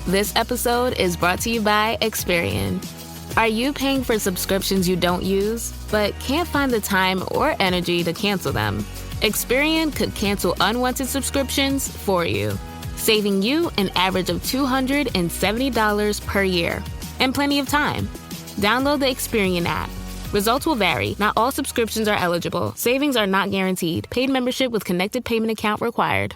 This episode is brought to you by Experian. Are you paying for subscriptions you don't use, but can't find the time or energy to cancel them? Experian could cancel unwanted subscriptions for you, saving you an average of $270 per year and plenty of time. Download the Experian app. Results will vary. Not all subscriptions are eligible. Savings are not guaranteed. Paid membership with connected payment account required.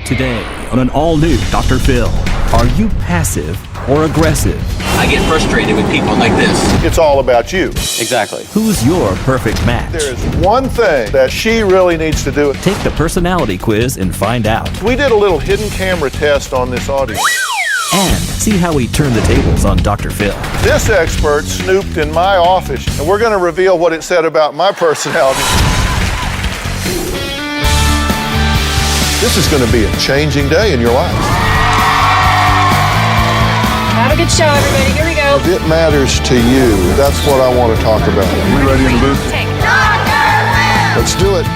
Today on an all-new Dr. Phil, are you passive or aggressive? I get frustrated with people like this. It's all about you. Exactly. Who's your perfect match? There is one thing that she really needs to do. Take the personality quiz and find out. We did a little hidden camera test on this audience. And see how we turn the tables on Dr. Phil. This expert snooped in my office, and we're going to reveal what it said about my personality. This is going to be a changing day in your life. Have a good show, everybody. Here we go. If it matters to you, that's what I want to talk about. Are we ready in the booth? Let's do it.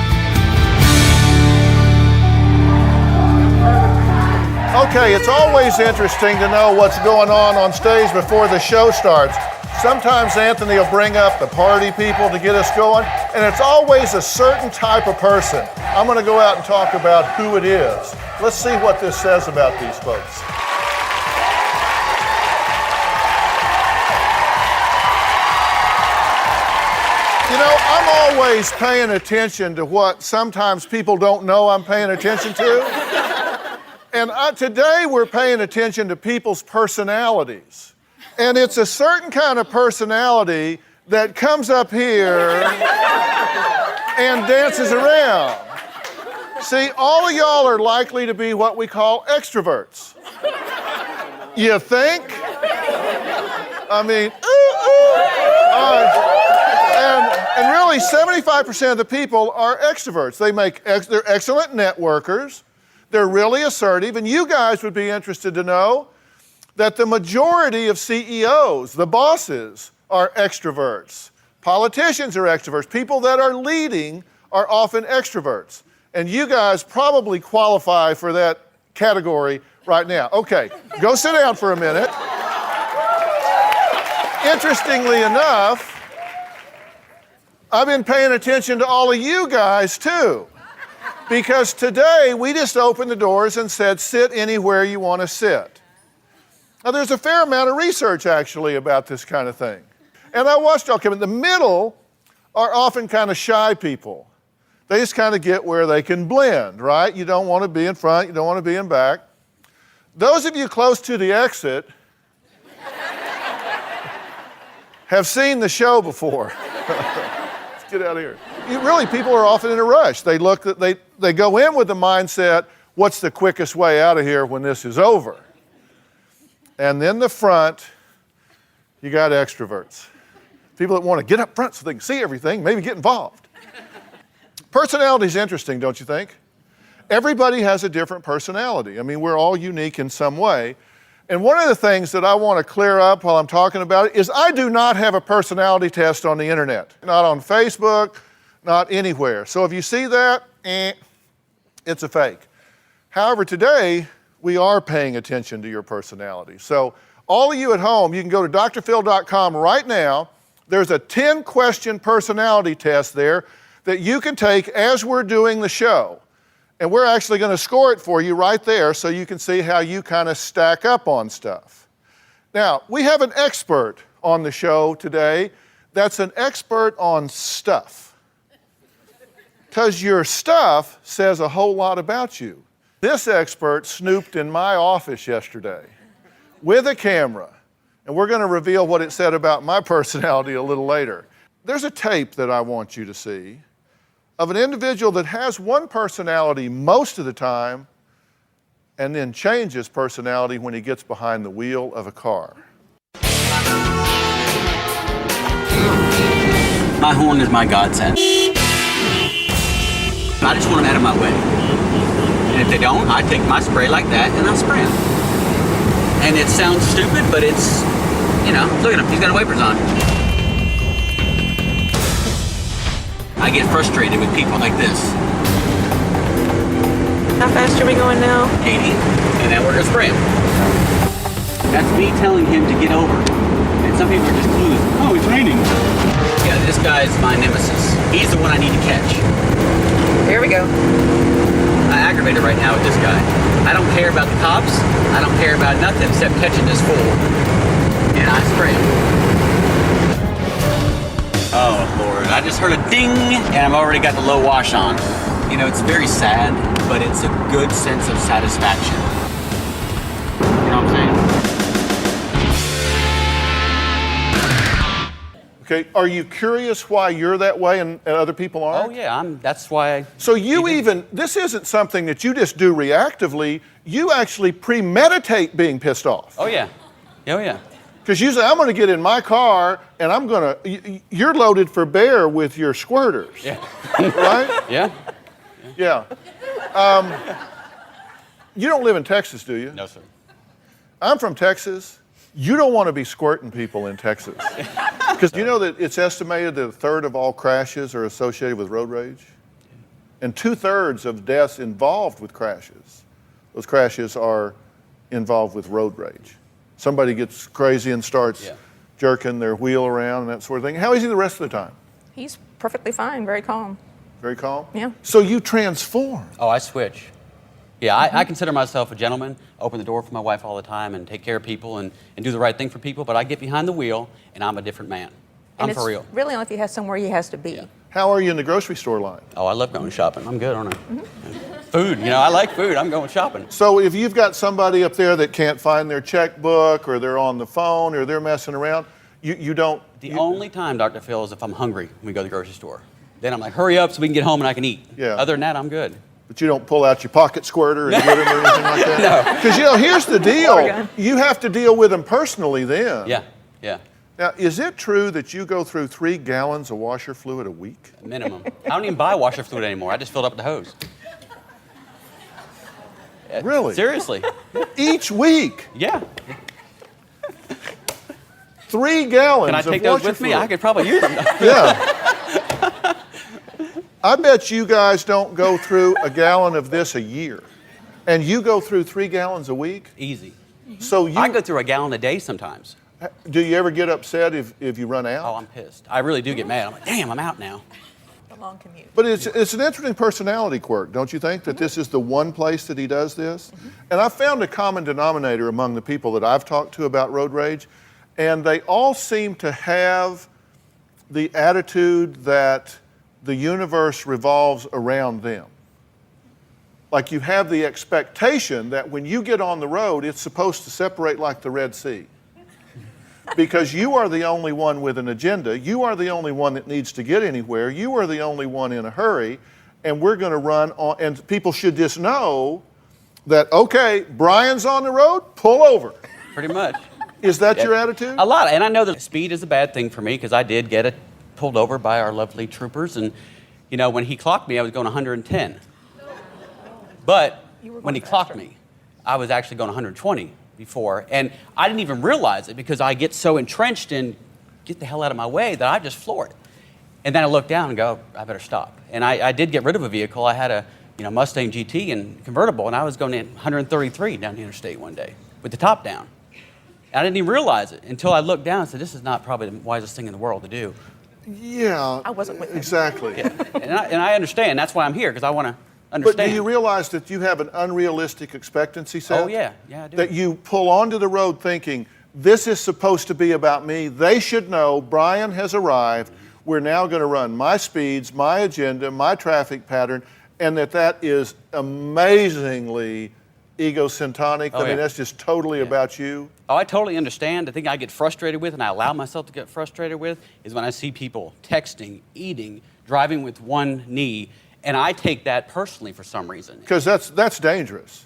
Okay, it's always interesting to know what's going on stage before the show starts. Sometimes Anthony will bring up the party people to get us going, and it's always a certain type of person. I'm going to go out and talk about who it is. Let's see what this says about these folks. You know, I'm always paying attention to what sometimes people don't know I'm paying attention to. And today we're paying attention to people's personalities. And it's a certain kind of personality that comes up here and dances around. See, all of y'all are likely to be what we call extroverts. You think? I mean, and really 75% of the people are extroverts. They're excellent networkers. They're really assertive, and you guys would be interested to know that the majority of CEOs, the bosses, are extroverts. Politicians are extroverts. People that are leading are often extroverts. And you guys probably qualify for that category right now. Okay, go sit down for a minute. Interestingly enough, I've been paying attention to all of you guys too. Because today we just opened the doors and said, sit anywhere you want to sit. Now there's a fair amount of research actually about this kind of thing. And I watched y'all come in. The middle are often kind of shy people. They just kind of get where they can blend, right? You don't want to be in front, you don't want to be in back. Those of you close to the exit have seen the show before. Let's get out of here. Really, people are often in a rush. They go in with the mindset, what's the quickest way out of here when this is over? And then the front, you got extroverts. People that want to get up front so they can see everything, maybe get involved. Personality is interesting, don't you think? Everybody has a different personality. I mean, we're all unique in some way. And one of the things that I want to clear up while I'm talking about it is I do not have a personality test on the internet. Not on Facebook, not anywhere. So if you see that, it's a fake. However, today, we are paying attention to your personality. So all of you at home, you can go to drphil.com right now. There's a 10-question personality test there that you can take as we're doing the show. And we're actually going to score it for you right there so you can see how you kind of stack up on stuff. Now, we have an expert on the show today that's an expert on stuff. Because your stuff says a whole lot about you. This expert snooped in my office yesterday with a camera, and we're going to reveal what it said about my personality a little later. There's a tape that I want you to see of an individual that has one personality most of the time and then changes personality when he gets behind the wheel of a car. My horn is my godsend. I just want them out of my way. And if they don't, I take my spray like that and I spray them. And it sounds stupid, but it's, you know, look at him, he's got wipers on. I get frustrated with people like this. How fast are we going now? 80, and then we're gonna spray them. That's me telling him to get over. And some people are just clueless. Oh, it's raining. Yeah, this guy's my nemesis. He's the one I need to catch. Here we go. I'm aggravated right now with this guy. I don't care about the cops. I don't care about nothing except catching this fool. And I spray him. Oh, Lord. I just heard a ding, and I've already got the low wash on. You know, it's very sad, but it's a good sense of satisfaction. You know what I'm saying? Okay, are you curious why you're that way and other people aren't? Oh, yeah, that's why. So this isn't something that you just do reactively, you actually premeditate being pissed off. Oh, yeah. Oh, yeah. Because you say, I'm gonna get in my car and you're loaded for bear with your squirters. Yeah. Right? Yeah. Yeah. You don't live in Texas, do you? No, sir. I'm from Texas. You don't want to be squirting people in Texas. Because you know that it's estimated that a third of all crashes are associated with road rage? And 2/3 of deaths involved with crashes, those crashes are involved with road rage. Somebody gets crazy and starts jerking their wheel around and that sort of thing. How is he the rest of the time? He's perfectly fine, very calm. Very calm? Yeah. So you transform. Oh, I switch. Yeah, I consider myself a gentleman, open the door for my wife all the time and take care of people and do the right thing for people, but I get behind the wheel and I'm a different man. I'm for real. Really only if he has somewhere he has to be. Yeah. How are you in the grocery store line? Oh, I love going shopping. I'm good, aren't I? Food, I like food. I'm going shopping. So if you've got somebody up there that can't find their checkbook or they're on the phone or they're messing around, you don't... The only time, Dr. Phil, is if I'm hungry when we go to the grocery store. Then I'm like, hurry up so we can get home and I can eat. Yeah. Other than that, I'm good. But you don't pull out your pocket squirter and get them or anything like that? No. Because, here's the deal. You have to deal with them personally then. Yeah, yeah. Now, is it true that you go through 3 gallons of washer fluid a week? Minimum. I don't even buy washer fluid anymore. I just filled up the hose. Really? Seriously. Each week? Yeah. 3 gallons Can I of take those washer with fluid. me? I could probably use them. Yeah. I bet you guys don't go through a gallon of this a year. And you go through 3 gallons a week? Easy. So I go through a gallon a day sometimes. Do you ever get upset if you run out? Oh, I'm pissed. I really do get mad. I'm like, damn, I'm out now. A long commute. But it's an interesting personality quirk, don't you think, that this is the one place that he does this? And I found a common denominator among the people that I've talked to about road rage, and they all seem to have the attitude that the universe revolves around them. Like you have the expectation that when you get on the road, it's supposed to separate like the Red Sea. Because you are the only one with an agenda. You are the only one that needs to get anywhere. You are the only one in a hurry. And we're going to run on, and people should just know that, okay, Brian's on the road, pull over. Pretty much. Is that your attitude? A lot. And I know that speed is a bad thing for me because I did get pulled over by our lovely troopers. And, when he clocked me, I was going 110. But when he clocked me, I was actually going 120 before. And I didn't even realize it because I get so entrenched in get the hell out of my way that I just floor it. And then I look down and go, I better stop. And I did get rid of a vehicle. I had a Mustang GT and convertible, and I was going 133 down the interstate one day with the top down. And I didn't even realize it until I looked down and said, this is not probably the wisest thing in the world to do. Yeah. I wasn't with him. Exactly. Yeah. And I understand. That's why I'm here, because I want to understand. But do you realize that you have an unrealistic expectancy set? Oh, yeah. Yeah, I do. That you pull onto the road thinking, this is supposed to be about me. They should know Brian has arrived. We're now going to run my speeds, my agenda, my traffic pattern, and that is amazingly egocentric. I mean, that's just totally about you. Oh, I totally understand. The thing I get frustrated with, and I allow myself to get frustrated with, is when I see people texting, eating, driving with one knee, and I take that personally for some reason. Because that's dangerous.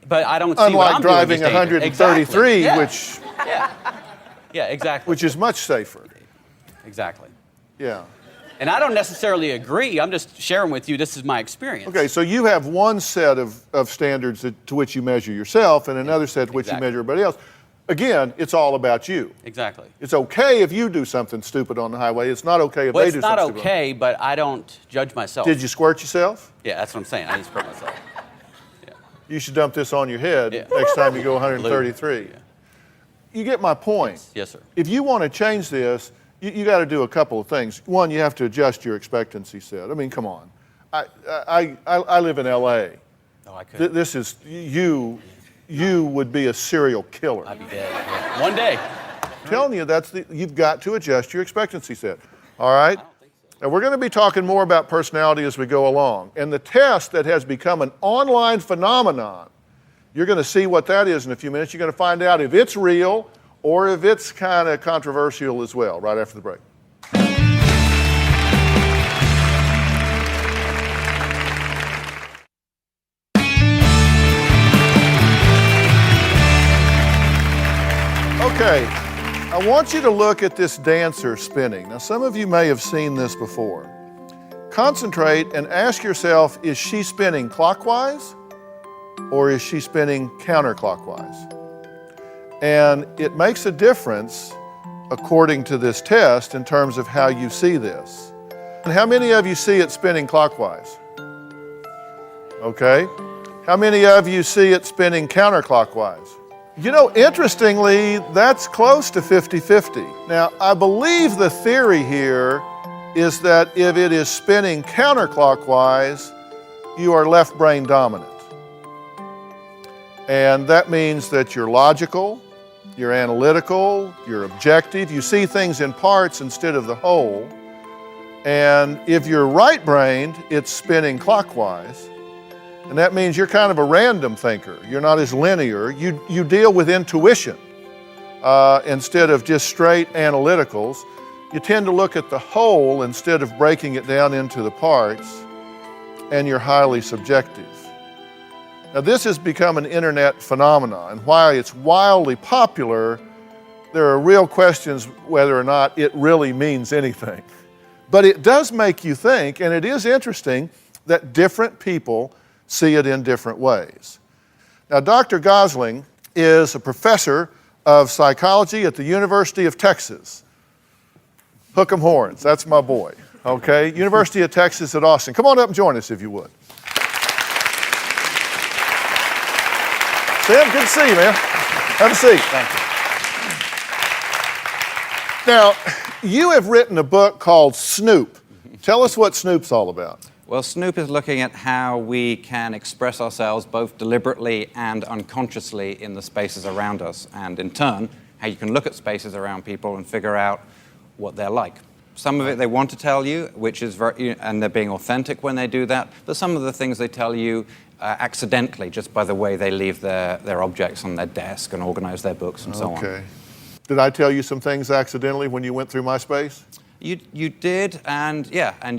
But I don't see Unlike what I'm driving doing 133, exactly. Yeah, exactly. which is much safer. Exactly. Yeah. And I don't necessarily agree. I'm just sharing with you, this is my experience. Okay, so you have one set of standards to which you measure yourself and another set to which you measure everybody else. Again, it's all about you. Exactly. It's okay if you do something stupid on the highway. It's not okay if they do something stupid. Well, it's not okay, but I don't judge myself. Did you squirt yourself? Yeah, that's what I'm saying. I didn't squirt myself. You should dump this on your head next time you go 133. you get my point. Yes, sir. If you want to change this, you got to do a couple of things. One, you have to adjust your expectancy set. I mean, come on. I live in L.A. No, I couldn't. This is, you would be a serial killer. I'd be dead. Yeah. One day. I'm telling you, you've got to adjust your expectancy set. All right? And we're going to be talking more about personality as we go along. And the test that has become an online phenomenon, you're going to see what that is in a few minutes. You're going to find out if it's real or if it's kind of controversial as well, right after the break. Okay, I want you to look at this dancer spinning. Now, some of you may have seen this before. Concentrate and ask yourself, is she spinning clockwise or is she spinning counterclockwise? And it makes a difference, according to this test, in terms of how you see this. And how many of you see it spinning clockwise? Okay. How many of you see it spinning counterclockwise? You know, interestingly, that's close to 50-50. Now, I believe the theory here is that if it is spinning counterclockwise, you are left brain dominant. And that means that you're logical, you're analytical, you're objective, you see things in parts instead of the whole. And if you're right-brained, it's spinning clockwise. And that means you're kind of a random thinker. You're not as linear. You deal with intuition instead of just straight analyticals. You tend to look at the whole instead of breaking it down into the parts, and you're highly subjective. Now, this has become an internet phenomenon, and while it's wildly popular, there are real questions whether or not it really means anything. But it does make you think, and it is interesting that different people see it in different ways. Now, Dr. Gosling is a professor of psychology at the University of Texas. Hook 'em horns, that's my boy, okay? University of Texas at Austin. Come on up and join us if you would. Sam, good to see you, man. Have a seat. Thank you. Now, you have written a book called Snoop. Tell us what Snoop's all about. Well, Snoop is looking at how we can express ourselves both deliberately and unconsciously in the spaces around us, and in turn, how you can look at spaces around people and figure out what they're like. Some of it they want to tell you, which is and they're being authentic when they do that, but some of the things they tell you accidentally, just by the way they leave their objects on their desk and organize their books and so on. Okay. Did I tell you some things accidentally when you went through my space? You did, and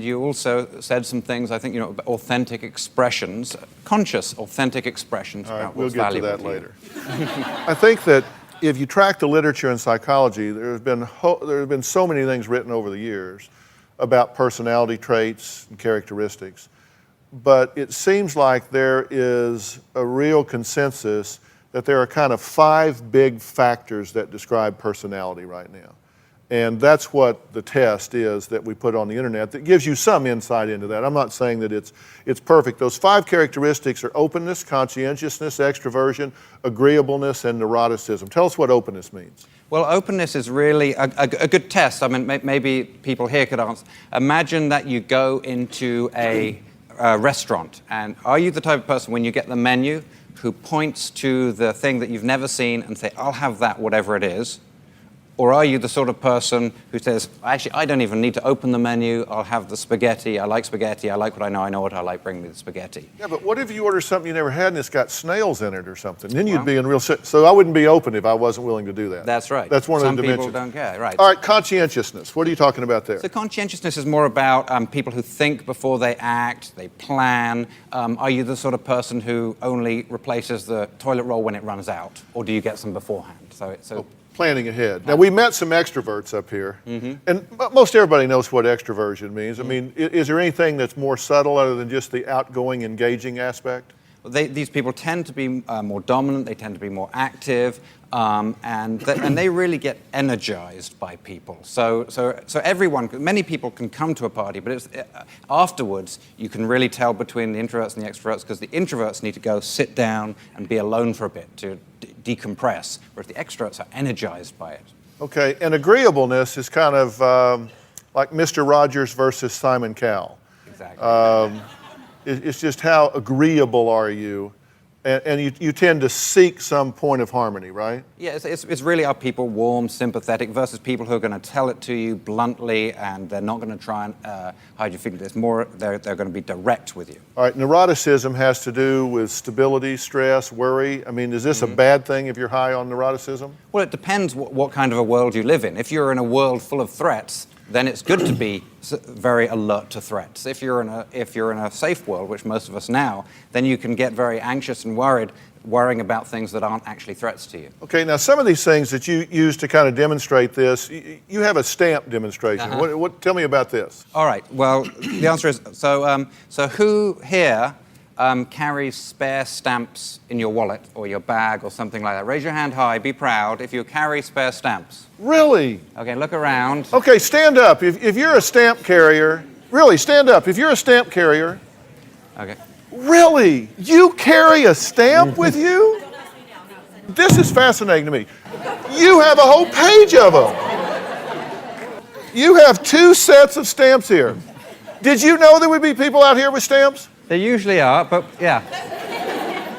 you also said some things, I think, authentic expressions, conscious authentic expressions about what's valuable to you. We'll get to that later. I think that if you track the literature in psychology, there have been so many things written over the years about personality traits and characteristics, but it seems like there is a real consensus that there are kind of 5 big factors that describe personality right now. And that's what the test is that we put on the internet that gives you some insight into that. I'm not saying that it's perfect. Those 5 characteristics are openness, conscientiousness, extroversion, agreeableness, and neuroticism. Tell us what openness means. Well, openness is really a good test. I mean, maybe people here could answer. Imagine that you go into a restaurant, and are you the type of person when you get the menu who points to the thing that you've never seen and say, I'll have that, whatever it is? Or are you the sort of person who says, actually, I don't even need to open the menu, I'll have the spaghetti, I like what I know what I like, bring me the spaghetti. Yeah, but what if you order something you never had and it's got snails in it or something? Then you'd be in real shit. So I wouldn't be open if I wasn't willing to do that. That's right. That's one of the dimensions. Some people don't care, right. All right, conscientiousness. What are you talking about there? So conscientiousness is more about people who think before they act, they plan. Are you the sort of person who only replaces the toilet roll when it runs out? Or do you get some beforehand? Planning ahead. Now, we met some extroverts up here, and most everybody knows what extroversion means. I mean, is there anything that's more subtle other than just the outgoing, engaging aspect? Well, these people tend to be more dominant, they tend to be more active, and they really get energized by people. So many people can come to a party, but afterwards you can really tell between the introverts and the extroverts, because the introverts need to go sit down and be alone for a bit to decompress, whereas the extroverts are energized by it. Okay, and agreeableness is kind of like Mr. Rogers versus Simon Cowell. Exactly. It's just how agreeable are you, and you tend to seek some point of harmony, right? Yeah, it's really are people warm, sympathetic versus people who are going to tell it to you bluntly, and they're not going to try and hide your feelings. It's more they're going to be direct with you. All right, neuroticism has to do with stability, stress, worry. I mean, is this a bad thing if you're high on neuroticism? Well, it depends what kind of a world you live in. If you're in a world full of threats, then it's good to be very alert to threats. If you're in a safe world, which most of us now, then you can get very anxious and worrying about things that aren't actually threats to you. Okay, now some of these things that you use to kind of demonstrate this, you have a stamp demonstration. Tell me about this. All right. Well, the answer is so who here carries spare stamps in your wallet or your bag or something like that? Raise your hand high, be proud if you carry spare stamps. Really? Okay, look around. Okay, stand up. If you're a stamp carrier, really, stand up. If you're a stamp carrier, Okay. really? You carry a stamp with you? This is fascinating to me. You have a whole page of them. You have 2 sets of stamps here. Did you know there would be people out here with stamps? They usually are, but yeah.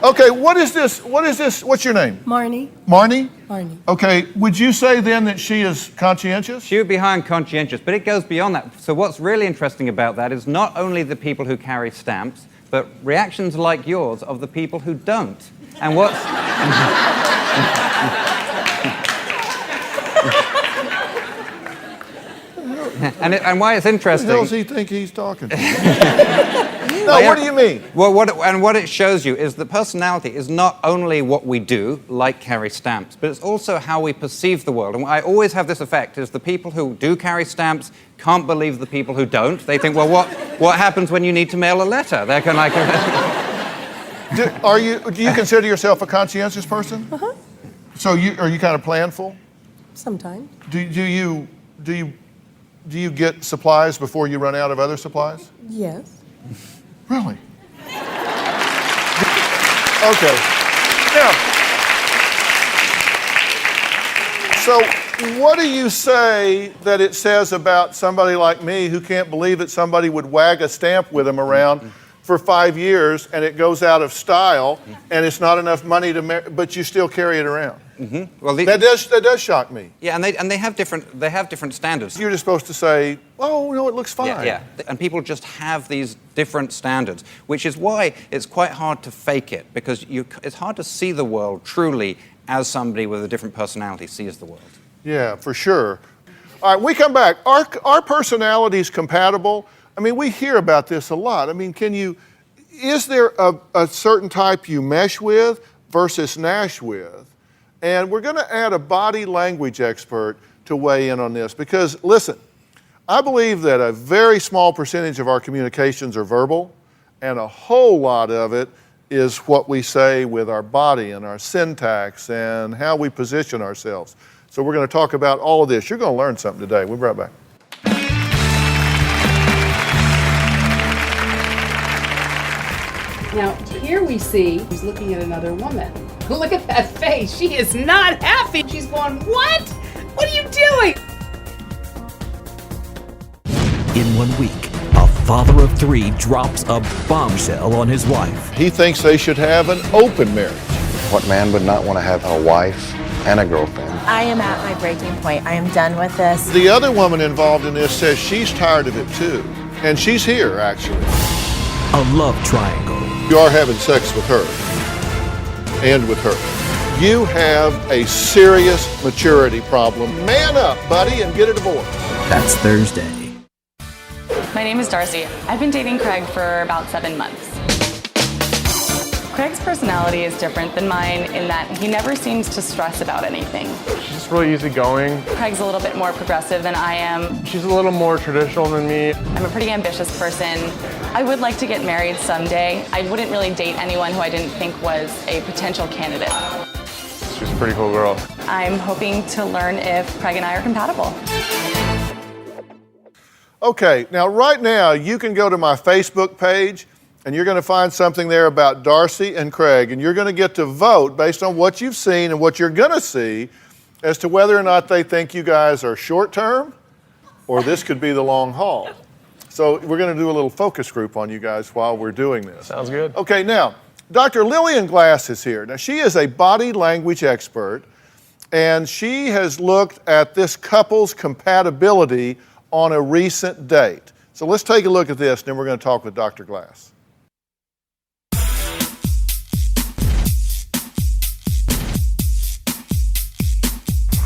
Okay, what is this? What's your name? Marnie. Marnie? Marnie. Okay, would you say then that she is conscientious? She would be high and conscientious, but it goes beyond that. So what's really interesting about that is not only the people who carry stamps, but reactions like yours of the people who don't. And what's... and why it's interesting... Who does he think he's talking to? No, what do you mean? Well, what it shows you is that personality is not only what we do, like carry stamps, but it's also how we perceive the world. And I always have this effect, is the people who do carry stamps can't believe the people who don't. They think, well, what happens when you need to mail a letter? They're kind of like... Do you consider yourself a conscientious person? Uh-huh. So are you kind of planful? Sometimes. Do you get supplies before you run out of other supplies? Yes. Really? Okay. Now, so what do you say that it says about somebody like me who can't believe that somebody would wag a stamp with them around for 5 years and it goes out of style and it's not enough money but you still carry it around? Mm-hmm. Well, that does shock me. Yeah, and they have different standards. You're just supposed to say, "Oh, no, it looks fine." Yeah. And people just have these different standards, which is why it's quite hard to fake it, because it's hard to see the world truly as somebody with a different personality sees the world. Yeah, for sure. All right, we come back. Are personalities compatible? I mean, we hear about this a lot. I mean, is there a certain type you mesh with versus Nash with? And we're going to add a body language expert to weigh in on this because, listen, I believe that a very small percentage of our communications are verbal, and a whole lot of it is what we say with our body and our syntax and how we position ourselves. So we're going to talk about all of this. You're going to learn something today. We'll be right back. Now, here we see he's looking at another woman. Look at that face. She is not happy. She's going, what? What are you doing? In 1 week, a father of 3 drops a bombshell on his wife. He thinks they should have an open marriage. What man would not want to have a wife and a girlfriend? I am at my breaking point. I am done with this. The other woman involved in this says she's tired of it too. And she's here, actually. A love triangle. You are having sex with her and with her. You have a serious maturity problem. Man up, buddy, and get a divorce. That's Thursday. My name is Darcy. I've been dating Craig for about 7 months. Craig's personality is different than mine in that he never seems to stress about anything. She's just really easygoing. Craig's a little bit more progressive than I am. She's a little more traditional than me. I'm a pretty ambitious person. I would like to get married someday. I wouldn't really date anyone who I didn't think was a potential candidate. She's a pretty cool girl. I'm hoping to learn if Craig and I are compatible. Okay, now right now you can go to my Facebook page And you're going to find something there about Darcy and Craig, and you're going to get to vote based on what you've seen and what you're going to see as to whether or not they think you guys are short-term or this could be the long haul. So we're going to do a little focus group on you guys while we're doing this. Sounds good. Okay, now, Dr. Lillian Glass is here. Now, she is a body language expert, and she has looked at this couple's compatibility on a recent date. So let's take a look at this, and then we're going to talk with Dr. Glass.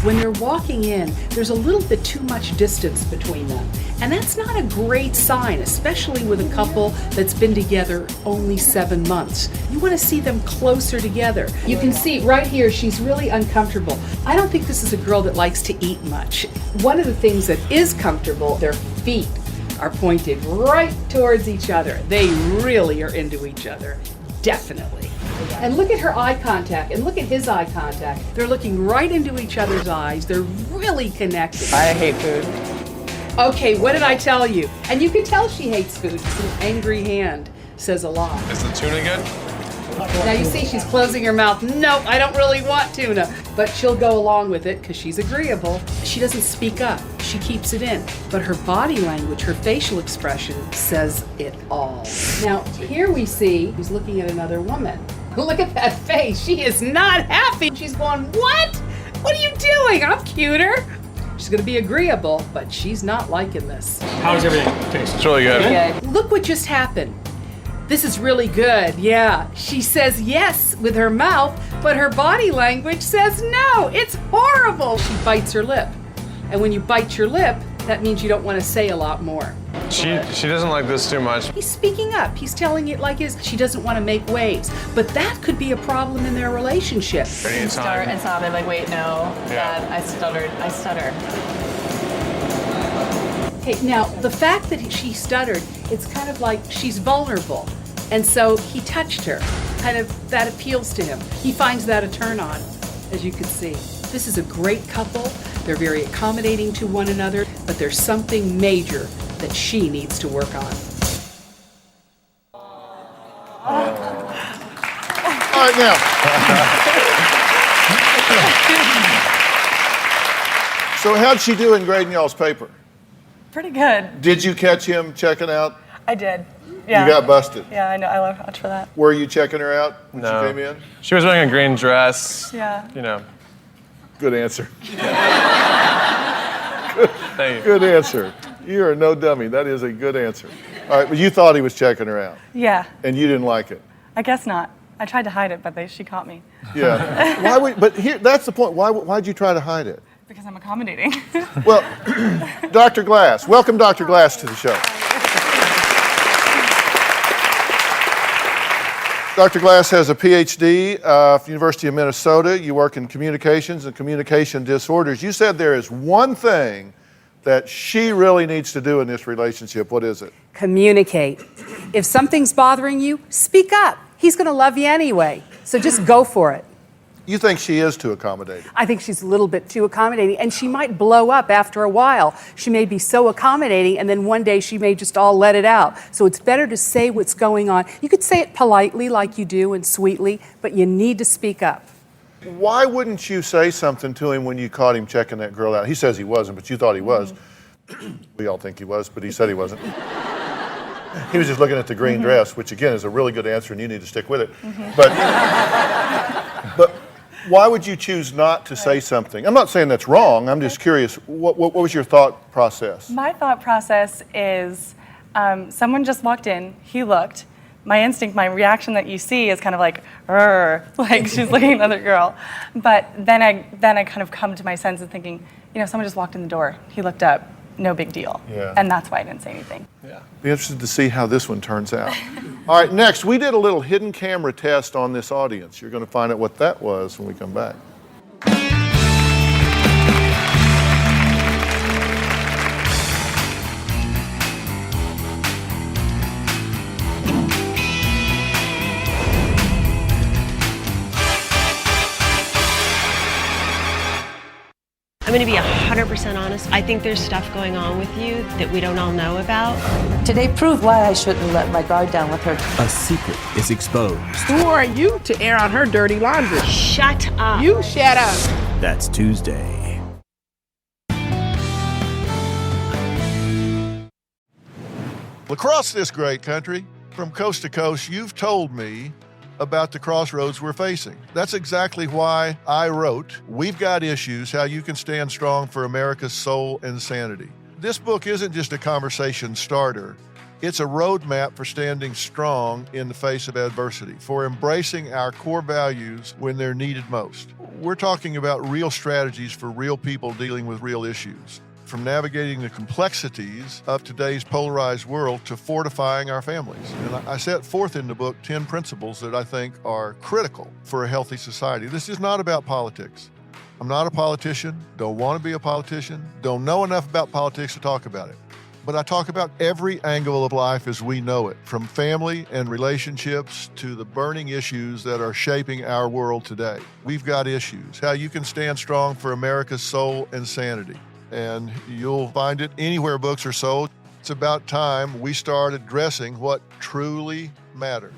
When they're walking in, there's a little bit too much distance between them. And that's not a great sign, especially with a couple that's been together only 7 months. You want to see them closer together. You can see right here, she's really uncomfortable. I don't think this is a girl that likes to eat much. One of the things that is comfortable, their feet are pointed right towards each other. They really are into each other, definitely. And look at her eye contact, and look at his eye contact. They're looking right into each other's eyes. They're really connected. I hate food. Okay, what did I tell you? And you can tell she hates food. It's an angry hand. Says a lot. Is the tuna good? Now you see she's closing her mouth. No, I don't really want tuna. But she'll go along with it because she's agreeable. She doesn't speak up. She keeps it in. But her body language, her facial expression says it all. Now here we see he's looking at another woman. Look at that face. She is not happy. She's going, what? What are you doing? I'm cuter. She's going to be agreeable, but she's not liking this. How does everything taste? It's really good. Look what just happened. This is really good, yeah. She says yes with her mouth, but her body language says no. It's horrible. She bites her lip. And when you bite your lip, that means you don't want to say a lot more. She doesn't like this too much. He's speaking up. He's telling it like it is. She doesn't want to make waves. But that could be a problem in their relationship. Start and stop. I'm like, wait, no. Dad, I stutter. Okay, now, the fact that she stuttered, it's kind of like she's vulnerable. And so he touched her. Kind of, that appeals to him. He finds that a turn on, as you can see. This is a great couple. They're very accommodating to one another, but there's something major that she needs to work on. All right, now. So how'd she do in grading y'all's paper? Pretty good. Did you catch him checking out? I did. Yeah. You got busted. Yeah, I know. I love Hutch for that. Were you checking her out when No. she came in? She was wearing a green dress. Yeah. You know. Good answer. Thank you. Good answer. You are no dummy. That is a good answer. All right, but you thought he was checking her out. Yeah. And you didn't like it. I guess not. I tried to hide it, but she caught me. Yeah. Why would? But here, that's the point. Why'd you try to hide it? Because I'm accommodating. Well, Dr. Glass. Welcome, Dr. Glass, to the show. Dr. Glass has a PhD from the University of Minnesota. You work in communications and communication disorders. You said there is one thing that she really needs to do in this relationship. What is it? Communicate. If something's bothering you, speak up. He's going to love you anyway. So just go for it. You think she is too accommodating? I think she's a little bit too accommodating, and she might blow up after a while. She may be so accommodating, and then one day she may just all let it out. So it's better to say what's going on. You could say it politely like you do and sweetly, but you need to speak up. Why wouldn't you say something to him when you caught him checking that girl out? He says he wasn't, but you thought he was. We all think he was, but he said he wasn't. He was just looking at the green dress, which again is a really good answer, and you need to stick with it. But why would you choose not to say something? I'm not saying that's wrong. I'm just curious. What was your thought process? My thought process is someone just walked in, he looked. My instinct, my reaction that you see is kind of like, like she's looking at another girl. But then I kind of come to my senses thinking, someone just walked in the door, he looked up, no big deal. Yeah. And that's why I didn't say anything. Yeah. Be interested to see how this one turns out. All right, next, we did a little hidden camera test on this audience. You're going to find out what that was when we come back. I'm going to be 100% honest. I think there's stuff going on with you that we don't all know about. Today proved why I shouldn't let my guard down with her. A secret is exposed. Who are you to air out her dirty laundry? Shut up. You shut up. That's Tuesday. Across this great country, from coast to coast, you've told me about the crossroads we're facing. That's exactly why I wrote We've Got Issues, How You Can Stand Strong for America's Soul and Sanity. This book isn't just a conversation starter. It's a roadmap for standing strong in the face of adversity, for embracing our core values when they're needed most. We're talking about real strategies for real people dealing with real issues, from navigating the complexities of today's polarized world to fortifying our families. And I set forth in the book 10 principles that I think are critical for a healthy society. This is not about politics. I'm not a politician, don't want to be a politician, don't know enough about politics to talk about it. But I talk about every angle of life as we know it, from family and relationships to the burning issues that are shaping our world today. We've got issues. How you can stand strong for America's soul and sanity. And you'll find it anywhere books are sold. It's about time we start addressing what truly matters.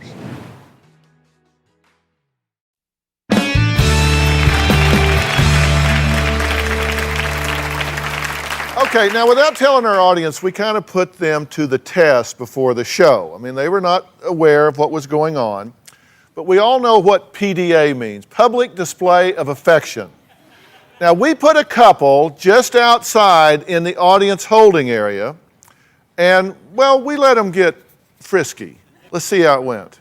Okay, now without telling our audience, we kind of put them to the test before the show. I mean, they were not aware of what was going on, but we all know what PDA means, public display of affection. Now, we put a couple just outside in the audience holding area, and, well, we let them get frisky. Let's see how it went.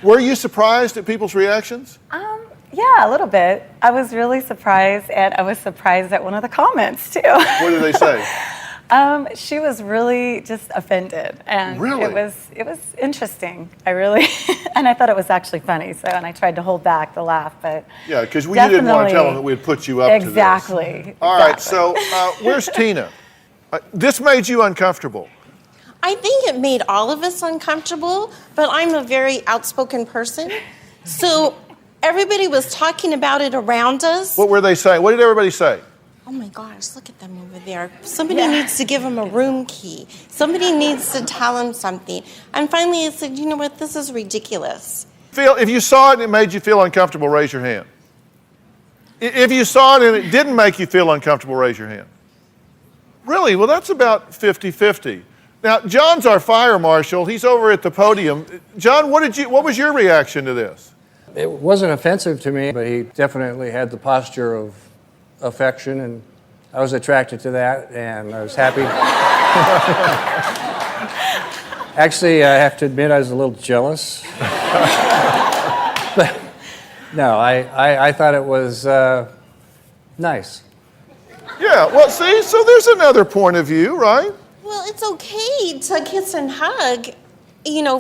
Were you surprised at people's reactions? Yeah, a little bit. I was really surprised, and I was surprised at one of the comments too. What did they say? She was really just offended, and really? it was interesting. And I thought it was actually funny. So, and I tried to hold back the laugh, but yeah, because you didn't want to tell them that we'd put you up to this. Exactly. All right. So where's Tina? This made you uncomfortable. I think it made all of us uncomfortable, but I'm a very outspoken person. So everybody was talking about it around us. What were they saying? What did everybody say? Oh my gosh, look at them over there. Somebody needs to give them a room key. Somebody needs to tell them something. And finally I said, you know what, this is ridiculous. If you saw it and it made you feel uncomfortable, raise your hand. If you saw it and it didn't make you feel uncomfortable, raise your hand. Really? Well, that's about 50-50. Now, John's our fire marshal. He's over at the podium. John, what was your reaction to this? It wasn't offensive to me, but he definitely had the posture of affection, and I was attracted to that, and I was happy. Actually, I have to admit I was a little jealous. But no, I thought it was nice. Yeah, well, see, so there's another point of view, right? Well, it's okay to kiss and hug,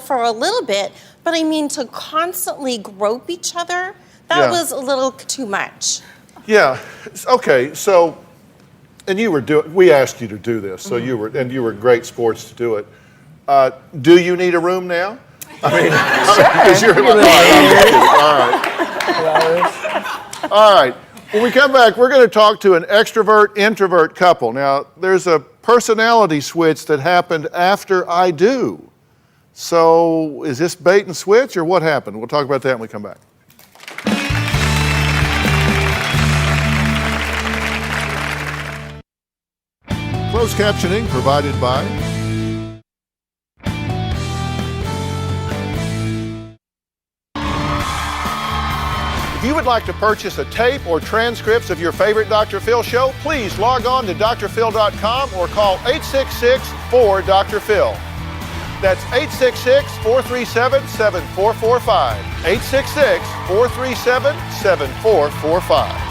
for a little bit, but I mean to constantly grope each other, that was a little too much. Yeah, okay, so, and we asked you to do this, so you were great sports to do it. Do you need a room now? I mean, because you're all right. When we come back, we're going to talk to an extrovert-introvert couple. Now, there's a personality switch that happened after I do. So, is this bait and switch, or what happened? We'll talk about that when we come back. Closed captioning provided by If you would like to purchase a tape or transcripts of your favorite Dr. Phil show, please log on to drphil.com or call 866-4-DR-PHIL. That's 866-437-7445. 866-437-7445.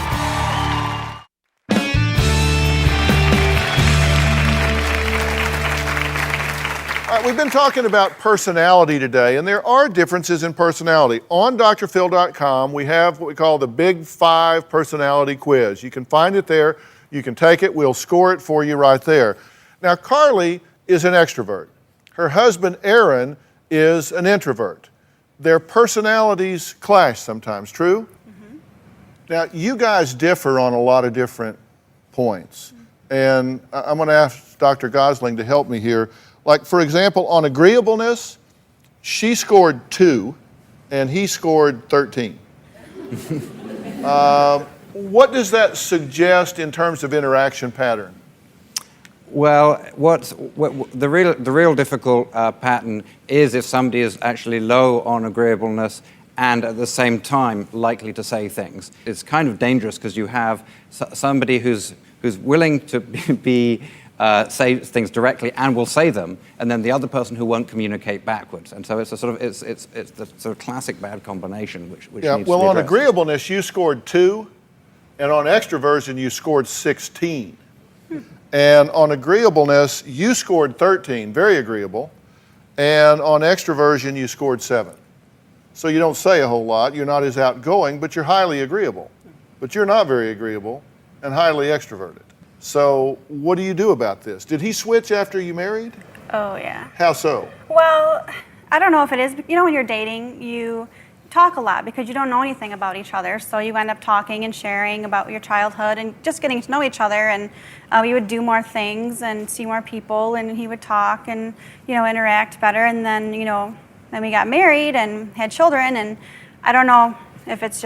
All We've been talking about personality today, and there are differences in personality. On drphil.com, we have what we call the Big 5 Personality Quiz. You can find it there. You can take it. We'll score it for you right there. Now, Carly is an extrovert. Her husband, Aaron, is an introvert. Their personalities clash sometimes, true? Mm-hmm. Now, you guys differ on a lot of different points. And I'm going to ask Dr. Gosling to help me here. Like, for example, on agreeableness, she scored 2, and he scored 13. What does that suggest in terms of interaction pattern? Well, the real difficult pattern is if somebody is actually low on agreeableness and at the same time likely to say things. It's kind of dangerous because you have somebody who's willing to say things directly and will say them, and then the other person who won't communicate backwards. And so it's the sort of classic bad combination which needs to be well, on addressed. agreeableness, you scored 2, and on extroversion, you scored 16. And on agreeableness, you scored 13, very agreeable, and on extroversion, you scored 7. So you don't say a whole lot, you're not as outgoing, but you're highly agreeable. But you're not very agreeable and highly extroverted. So what do you do about this? Did he switch after you married? Oh, yeah. How so? Well, I don't know if it is, but you know when you're dating, you talk a lot because you don't know anything about each other. So you end up talking and sharing about your childhood and just getting to know each other. And we would do more things and see more people, and he would talk and, interact better. And then, then we got married and had children. And I don't know if it's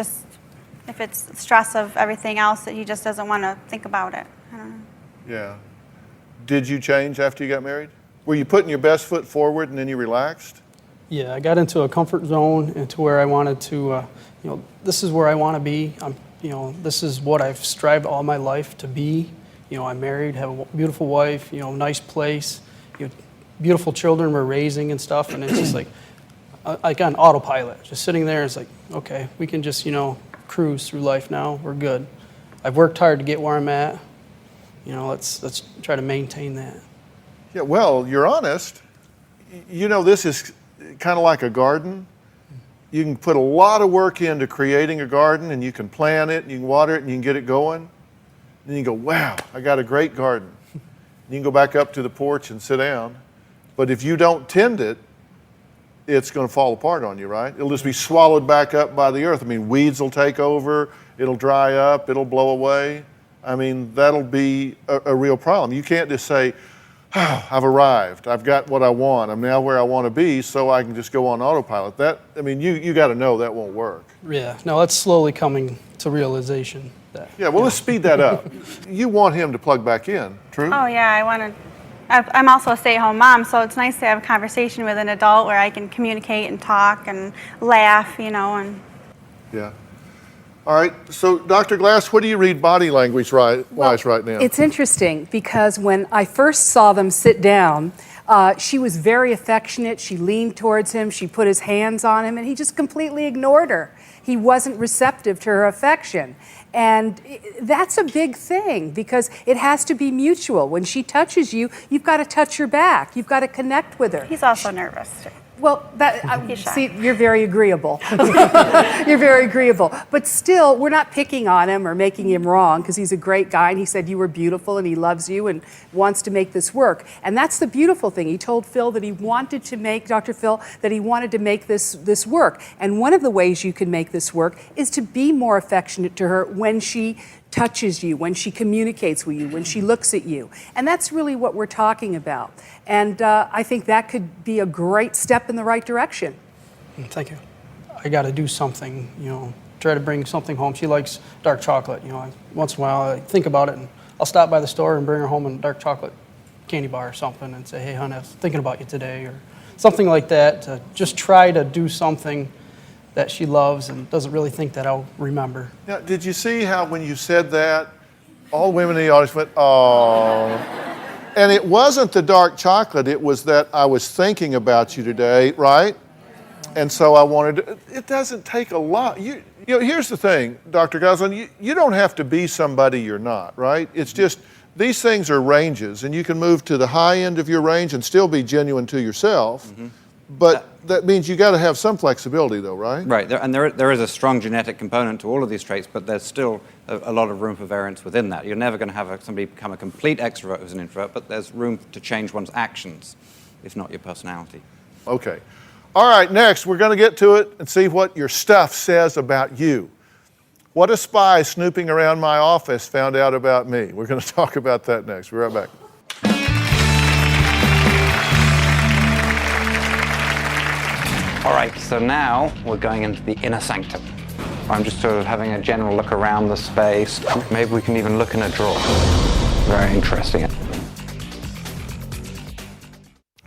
stress of everything else that he just doesn't want to think about it. I don't know. Yeah. Did you change after you got married? Were you putting your best foot forward and then you relaxed? Yeah, I got into a comfort zone, into where I wanted to, this is where I want to be. This is what I've strived all my life to be. I'm married, have a beautiful wife, nice place, beautiful children we're raising and stuff, and it's just like on autopilot, just sitting there. It's like, okay, we can just, cruise through life now. We're good. I've worked hard to get where I'm at. Let's try to maintain that. Yeah, well, you're honest. This is kind of like a garden. You can put a lot of work into creating a garden, and you can plant it, and you can water it, and you can get it going. Then you go, wow, I got a great garden. You can go back up to the porch and sit down. But if you don't tend it, it's going to fall apart on you, right? It'll just be swallowed back up by the earth. I mean, weeds will take over, it'll dry up, it'll blow away. I mean, that'll be a real problem. You can't just say, oh, I've arrived, I've got what I want, I'm now where I want to be, so I can just go on autopilot. You got to know that won't work. Yeah, no, that's slowly coming to realization. Yeah, well, let's speed that up. You want him to plug back in, true? Oh, yeah, I'm also a stay-at-home mom, so it's nice to have a conversation with an adult where I can communicate and talk and laugh, and... Yeah. All right, so Dr. Glass, what do you read body language wise right now? It's interesting because when I first saw them sit down, she was very affectionate. She leaned towards him, she put his hands on him, and he just completely ignored her. He wasn't receptive to her affection. And that's a big thing because it has to be mutual. When she touches you, you've got to touch her back. You've got to connect with her. He's also nervous, too. Well, see, you're very agreeable. You're very agreeable. But still, we're not picking on him or making him wrong because he's a great guy and he said you were beautiful and he loves you and wants to make this work. And that's the beautiful thing. He told Phil that he wanted to make, Dr. Phil, that he wanted to make this work. And one of the ways you can make this work is to be more affectionate to her when she touches you, when she communicates with you, when she looks at you. And that's really what we're talking about. And I think that could be a great step in the right direction. Thank you. I got to do something, try to bring something home. She likes dark chocolate, once in a while I think about it and I'll stop by the store and bring her home a dark chocolate candy bar or something and say, hey, honey, I was thinking about you today, or something like that, to just try to do something that she loves and doesn't really think that I'll remember. Now, did you see how when you said that, all women in the audience went, oh. And it wasn't the dark chocolate, it was that I was thinking about you today, right? And so I wanted to, it doesn't take a lot. Here's the thing, Dr. Gosling, you don't have to be somebody you're not, right? It's just these things are ranges, and you can move to the high end of your range and still be genuine to yourself. But that means you got to have some flexibility, though, right? Right, there is a strong genetic component to all of these traits, but there's still a lot of room for variance within that. You're never going to have somebody become a complete extrovert who's an introvert, but there's room to change one's actions, if not your personality. Okay. All right, next, we're going to get to it and see what your stuff says about you. What a spy snooping around my office found out about me. We're going to talk about that next. We'll be right back. All right, so now we're going into the inner sanctum. I'm just sort of having a general look around the space. Maybe we can even look in a drawer. Very interesting.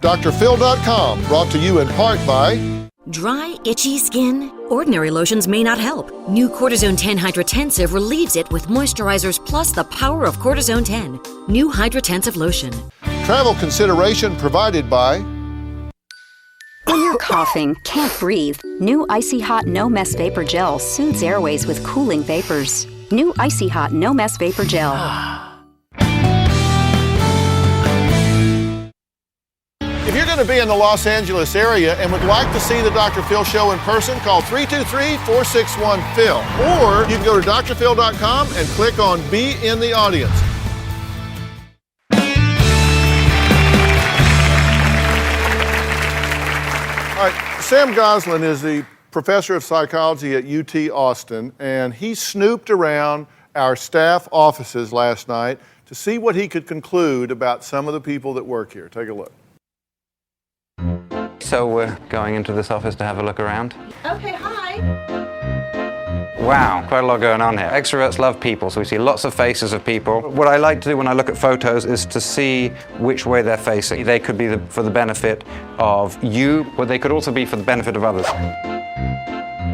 DrPhil.com, brought to you in part by... Dry, itchy skin? Ordinary lotions may not help. New Cortisone 10 Hydrotensive relieves it with moisturizers plus the power of Cortisone 10. New Hydrotensive Lotion. Travel consideration provided by... When you're coughing, can't breathe, new Icy Hot No Mess Vapor Gel soothes airways with cooling vapors. New Icy Hot No Mess Vapor Gel. If you're going to be in the Los Angeles area and would like to see the Dr. Phil show in person, call 323-461-PHIL. Or you can go to drphil.com and click on Be in the Audience. All right, Sam Gosling is the professor of psychology at UT Austin, and he snooped around our staff offices last night to see what he could conclude about some of the people that work here. Take a look. So we're going into this office to have a look around. Okay, hi. Wow, quite a lot going on here. Extroverts love people, so we see lots of faces of people. What I like to do when I look at photos is to see which way they're facing. They could be for the benefit of you, but they could also be for the benefit of others.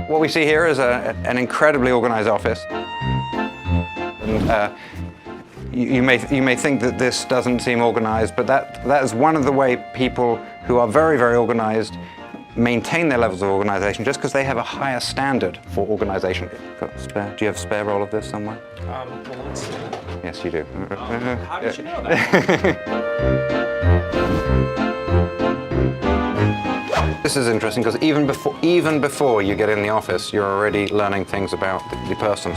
What we see here is an incredibly organized office. And, you may think that this doesn't seem organized, but that is one of the way people who are very, very organized maintain their levels of organization, just because they have a higher standard for organization. Do you have a spare roll of this somewhere? Well, let's see. Yes, you do. How did you know that? This is interesting because even before you get in the office, you're already learning things about the person.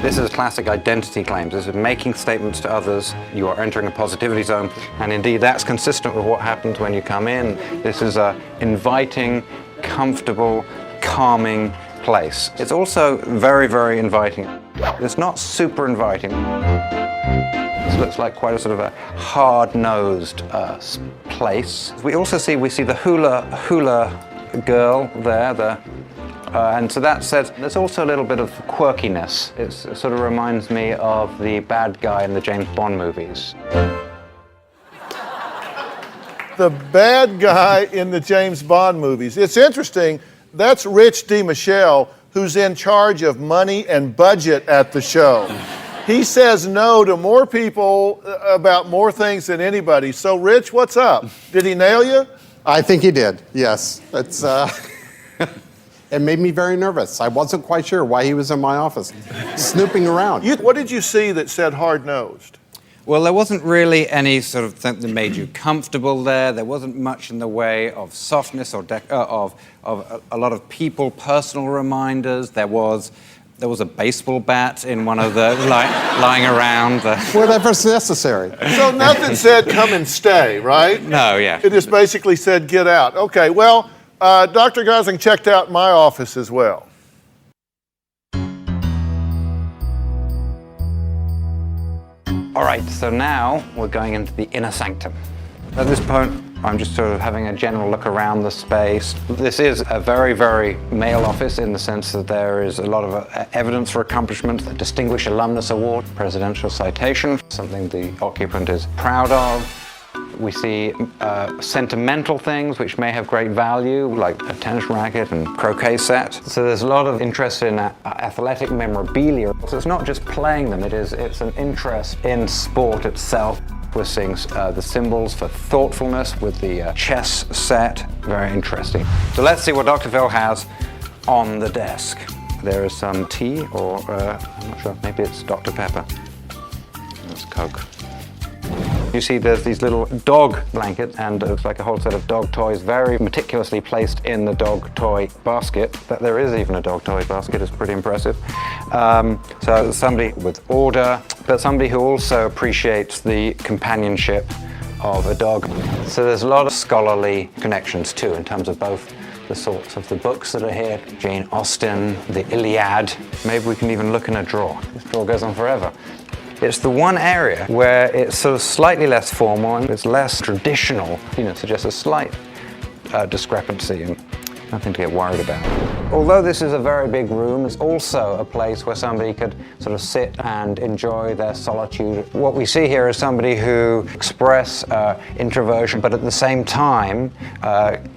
This is classic identity claims. This is making statements to others. You are entering a positivity zone. And indeed, that's consistent with what happens when you come in. This is an inviting, comfortable, calming place. It's also very, very inviting. It's not super inviting. This looks like quite a sort of a hard-nosed place. We see the hula girl there, and so that said, there's also a little bit of quirkiness. It sort of reminds me of the bad guy in the James Bond movies. The bad guy in the James Bond movies. It's interesting, that's Rich DiMichele, who's in charge of money and budget at the show. He says no to more people about more things than anybody. So, Rich, what's up? Did he nail you? I think he did, yes. It's, it made me very nervous. I wasn't quite sure why he was in my office, snooping around. What did you see that said hard-nosed? Well, there wasn't really any sort of thing that made you comfortable there. There wasn't much in the way of softness or of a lot of people, personal reminders. There was a baseball bat in one of the lying around. Whatever's necessary. So nothing said come and stay, right? No, yeah. It just basically said get out. Okay, well, Dr. Gosling checked out my office as well. All right, so now we're going into the inner sanctum. At this point, I'm just sort of having a general look around the space. This is a very, very male office in the sense that there is a lot of evidence for accomplishment, the Distinguished Alumnus Award, presidential citation, something the occupant is proud of. We see sentimental things which may have great value, like a tennis racket and croquet set. So there's a lot of interest in athletic memorabilia. So it's not just playing them, it's an interest in sport itself. We're seeing the symbols for thoughtfulness with the chess set. Very interesting. So let's see what Dr. Phil has on the desk. There is some tea, or I'm not sure, maybe it's Dr. Pepper. That's Coke. You see there's these little dog blankets and it's like a whole set of dog toys very meticulously placed in the dog toy basket. That there is even a dog toy basket is pretty impressive. So somebody with order, but somebody who also appreciates the companionship of a dog. So there's a lot of scholarly connections too in terms of both the sorts of the books that are here, Jane Austen, the Iliad. Maybe we can even look in a drawer. This drawer goes on forever. It's the one area where it's sort of slightly less formal and it's less traditional, suggests a slight discrepancy and nothing to get worried about. Although this is a very big room, it's also a place where somebody could sort of sit and enjoy their solitude. What we see here is somebody who express introversion, but at the same time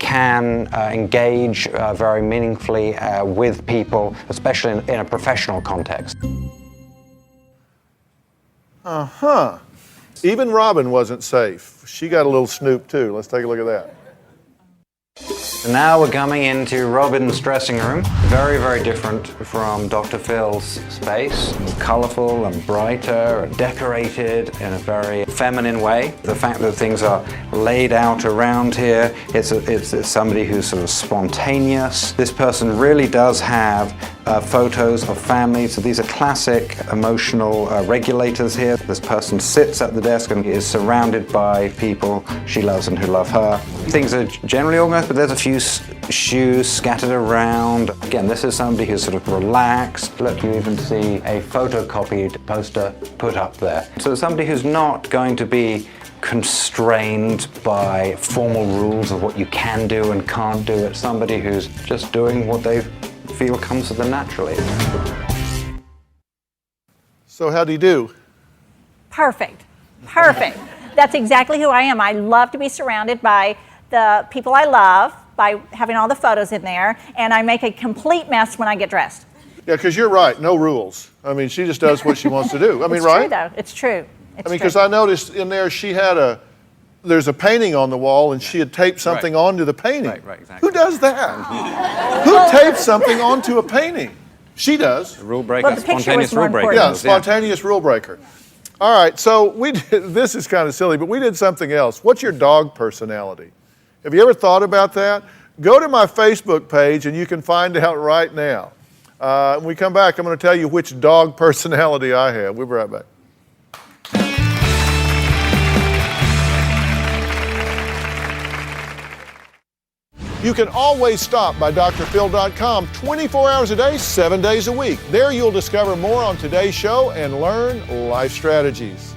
can engage very meaningfully with people, especially in a professional context. Uh-huh. Even Robin wasn't safe. She got a little Snoop too. Let's take a look at that. Now we're coming into Robin's dressing room. Very, very different from Dr. Phil's space. Colorful and brighter, decorated in a very feminine way. The fact that things are laid out around here, it's somebody who's sort of spontaneous. This person really does have photos of family. So these are classic emotional regulators here. This person sits at the desk and is surrounded by people she loves and who love her. Things are generally organized, but there's a few shoes scattered around. Again, this is somebody who's sort of relaxed. Look, you even see a photocopied poster put up there. So it's somebody who's not going to be constrained by formal rules of what you can do and can't do. It's somebody who's just doing what they feel comes to them naturally. So how'd he do? Perfect. Perfect. That's exactly who I am. I love to be surrounded by the people I love, by having all the photos in there, and I make a complete mess when I get dressed. Yeah, because you're right, no rules. I mean, she just does what she wants to do. I mean, it's right? True, though. It's true. It's because true. I noticed in there she had there's a painting on the wall and she had taped something onto the painting. Right, exactly. Who does that? Who tapes something onto a painting? She does. A rule breaker, spontaneous rule breaker. Yeah, spontaneous rule breaker. All right, so this is kind of silly, but we did something else. What's your dog personality? Have you ever thought about that? Go to my Facebook page and you can find out right now. When we come back, I'm going to tell you which dog personality I have. We'll be right back. You can always stop by drphil.com 24 hours a day, 7 days a week. There you'll discover more on today's show and learn life strategies.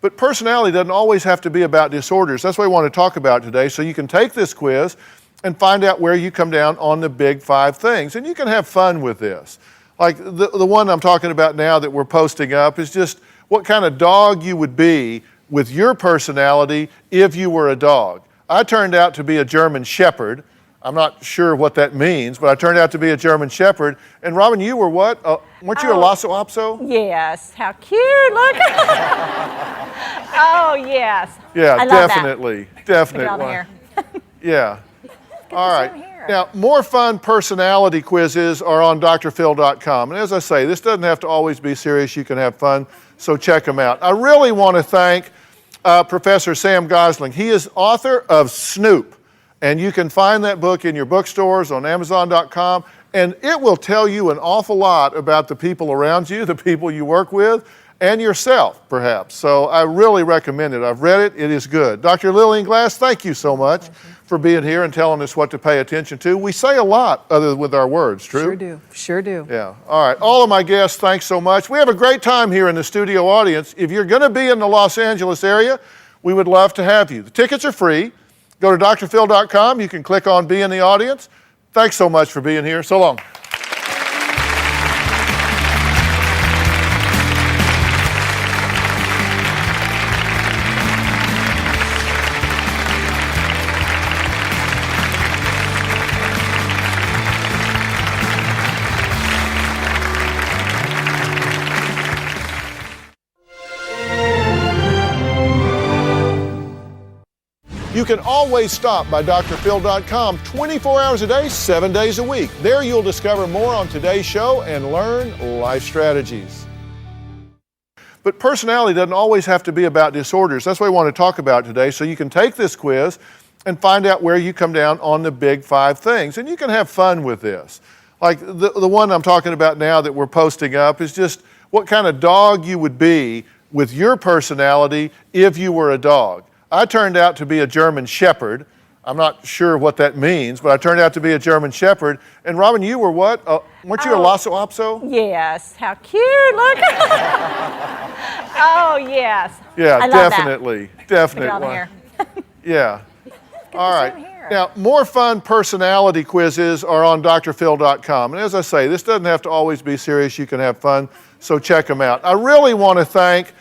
But personality doesn't always have to be about disorders. That's what we want to talk about today. So you can take this quiz and find out where you come down on the big 5 things. And you can have fun with this. Like the one I'm talking about now that we're posting up is just what kind of dog you would be with your personality if you were a dog. I turned out to be a German Shepherd. I'm not sure what that means, but I turned out to be a German Shepherd. And Robin, you were what? Weren't you a Lhasa Apso? Yes. How cute. Look. Oh, yes. Yeah, I love definitely. That. Definitely. Look at all the hair. Yeah. All right. Now, more fun personality quizzes are on drphil.com. And as I say, this doesn't have to always be serious. You can have fun, so check them out. I really want to thank Professor Sam Gosling. He is author of Snoop, and you can find that book in your bookstores, on Amazon.com, and it will tell you an awful lot about the people around you, the people you work with, and yourself, perhaps. So I really recommend it. I've read it. It is good. Dr. Lillian Glass, thank you so much for being here and telling us what to pay attention to. We say a lot other than with our words, true? Sure do. Sure do. Yeah. All right. All of my guests, thanks so much. We have a great time here in the studio audience. If you're going to be in the Los Angeles area, we would love to have you. The tickets are free. Go to drphil.com. You can click on Be in the Audience. Thanks so much for being here. So long. You can always stop by drphil.com 24 hours a day, 7 days a week. There you'll discover more on today's show and learn life strategies. But personality doesn't always have to be about disorders. That's what we want to talk about today. So you can take this quiz and find out where you come down on the big 5 things. And you can have fun with this. Like the one I'm talking about now that we're posting up is just what kind of dog you would be with your personality if you were a dog. I turned out to be a German Shepherd. I'm not sure what that means, but I turned out to be a German Shepherd. And Robin, you were what? Weren't you a Lhasa Apso? Yes. How cute. Look. Oh, yes. Yeah, I love definitely. That. Definitely. Look at all the hair. Yeah. All right. Now, more fun personality quizzes are on drphil.com. And as I say, this doesn't have to always be serious. You can have fun, so check them out. I really want to thank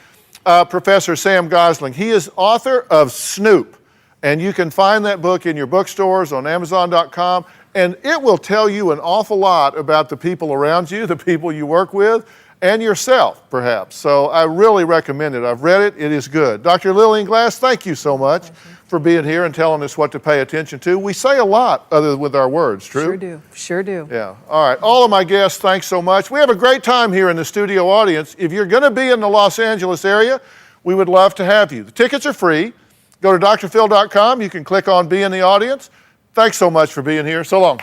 Professor Sam Gosling. He is author of Snoop. And you can find that book in your bookstores, on Amazon.com, and it will tell you an awful lot about the people around you, the people you work with, and yourself, perhaps. So I really recommend it. I've read it. It is good. Dr. Lillian Glass, thank you so much for being here and telling us what to pay attention to. We say a lot other with our words, true? Sure do. Sure do. Yeah. All right. All of my guests, thanks so much. We have a great time here in the studio audience. If you're going to be in the Los Angeles area, we would love to have you. The tickets are free. Go to drphil.com. You can click on Be in the Audience. Thanks so much for being here. So long.